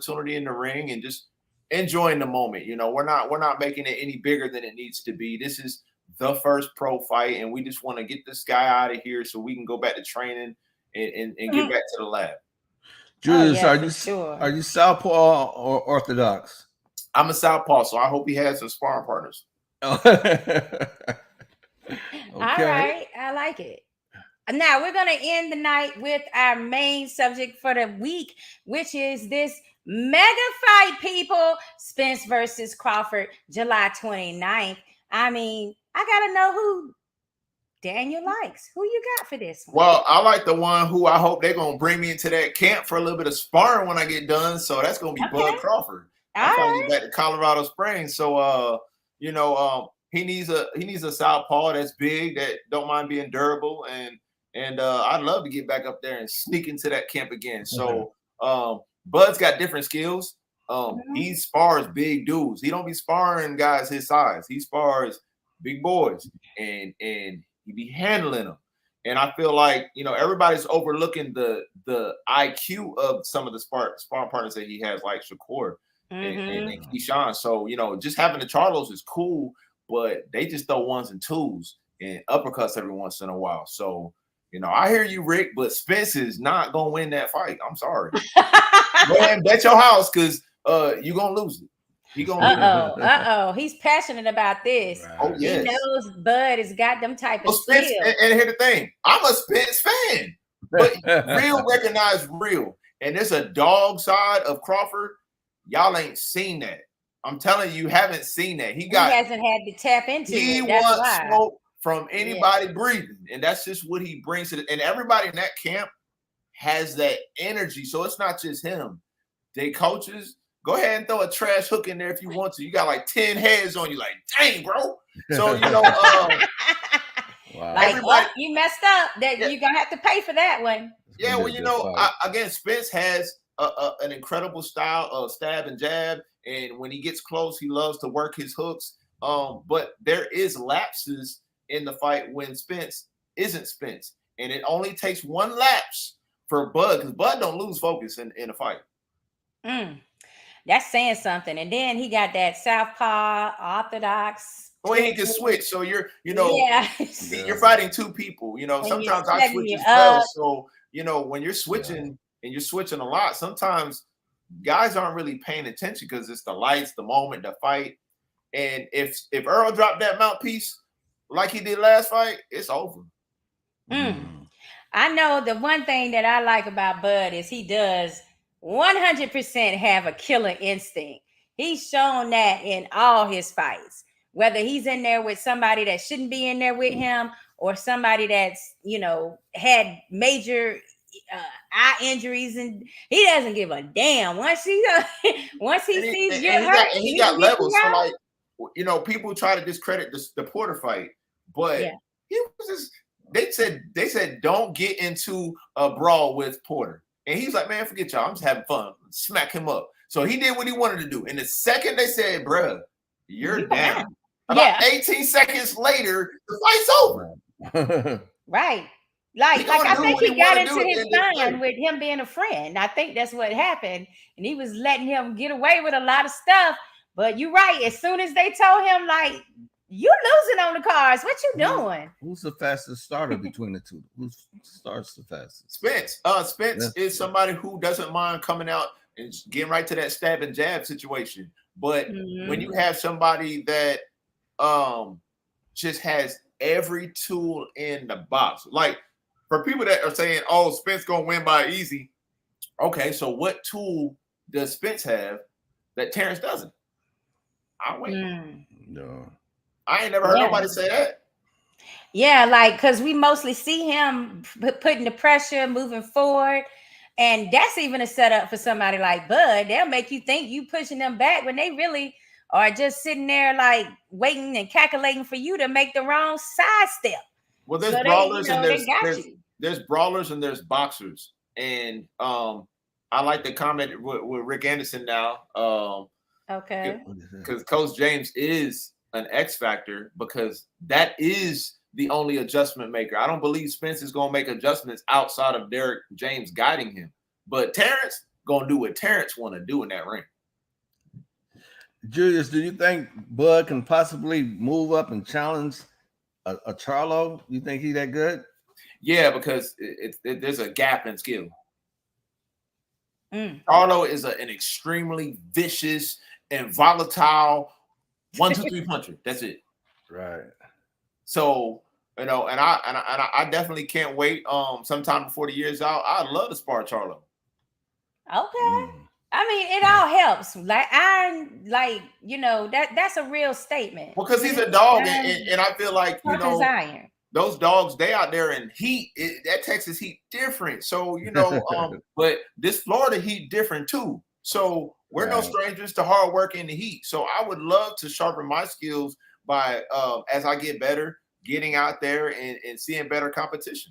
opportunity in the ring and just enjoying the moment. You know, we're not making it any bigger than it needs to be. This is the first pro fight, and we just want to get this guy out of here so we can go back to training and get back to the lab. Julius, are you southpaw or orthodox? I'm a southpaw, so I hope he has some sparring partners. Okay. All right, I like it. Now we're gonna end the night with our main subject for the week, which is this mega fight, people. Spence versus Crawford, July 29th. I mean, I gotta know who Daniel likes. Who you got for this one? Well, I like the one who I hope they're gonna bring me into that camp for a little bit of sparring when I get done. So that's gonna be Bud Crawford. I'm trying to get back to Colorado Springs. So you know, he needs a southpaw that's big, that don't mind being durable, and I'd love to get back up there and sneak into that camp again. So Bud's got different skills. He spars big dudes. He don't be sparring guys his size. He spars big boys, and he be handling them. And I feel like, you know, everybody's overlooking the IQ of some of the sparring partners that he has, like Shakur and Keyshawn. So, you know, just having the Charlos is cool, but they just throw ones and twos and uppercuts every once in a while. So, you know, I hear you, Rick, but Spence is not gonna win that fight. I'm sorry. Go ahead and bet your house, because you're gonna lose it. He gonna He's passionate about this. Right. Oh, yes. He knows Bud has got them type of skills. And here's the thing, I'm a Spence fan, but real recognize real. And there's a dog side of Crawford. Y'all ain't seen that. I'm telling you, haven't seen that. He hasn't had to tap into it. He wants smoke from anybody breathing, and that's just what he brings to it. And everybody in that camp has that energy. So it's not just him. They coaches, go ahead and throw a trash hook in there if you want to. You got like 10 heads on you, like, dang, bro. So, you know, wow. Like, you messed up. That you're gonna have to pay for that one. Yeah, well, you know, again, Spence has an incredible style of stab and jab, and when he gets close, he loves to work his hooks. But there is lapses in the fight when Spence isn't Spence, and it only takes one lapse for Bud, because Bud don't lose focus in a fight. That's saying something. And then he got that southpaw, orthodox. Well, he can switch. So you're fighting two people. You know, and sometimes I switch as well. So, you know, when you're switching and you're switching a lot, sometimes guys aren't really paying attention because it's the lights, the moment, the fight. And if Earl dropped that mouthpiece like he did last fight, it's over. I know the one thing that I like about Bud is he does 100% have a killer instinct. He's shown that in all his fights, whether he's in there with somebody that shouldn't be in there with him or somebody that's, you know, had major eye injuries, and he doesn't give a damn. Once he sees you hurt, he got levels. So, like, you know, people try to discredit the Porter fight, but he was just, they said don't get into a brawl with Porter. And he's like, man, forget y'all. I'm just having fun. Smack him up. So he did what he wanted to do. And the second they said, bruh, you're down. About 18 seconds later, the fight's over. Right. Like I think he got into his mind with him being a friend. I think that's what happened. And he was letting him get away with a lot of stuff. But you're right. As soon as they told him, like, you losing on the cards. What you doing? Who's the fastest starter between the two? Who starts the fastest? Spence. Spence is somebody who doesn't mind coming out and getting right to that stab and jab situation. But when you have somebody that just has every tool in the box, like for people that are saying, "Oh, Spence gonna win by easy," okay, so what tool does Spence have that Terrence doesn't? I'll wait. No. I ain't never heard nobody say that. Yeah, like, because we mostly see him putting the pressure, moving forward. And that's even a setup for somebody like Bud. They'll make you think you pushing them back when they really are just sitting there, like, waiting and calculating for you to make the wrong side step. Well, there's brawlers and there's brawlers and there's boxers. And I like the comment with Rick Anderson now. Okay. Because Coach James is an X factor, because that is the only adjustment maker. I don't believe Spence is going to make adjustments outside of Derek James guiding him. But Terrence, gonna do what Terrence want to do in that ring. Julius, do you think Bud can possibly move up and challenge a Charlo? You think he that good? Yeah, because there's a gap in skill. Charlo is an extremely vicious and volatile 1-2-3 puncher. That's it. Right. So, you know, and I definitely can't wait. Sometime before the year's out, I'd love to spar Charlo. Okay. I mean, it all helps. Like iron, like, you know, that's a real statement. Well, because he's a dog, and I feel like, you know, iron. Those dogs, they out there in heat. That Texas heat different. So, you know, but this Florida heat different too. So we're no strangers to hard work in the heat. So I would love to sharpen my skills by as I get better, getting out there and seeing better competition.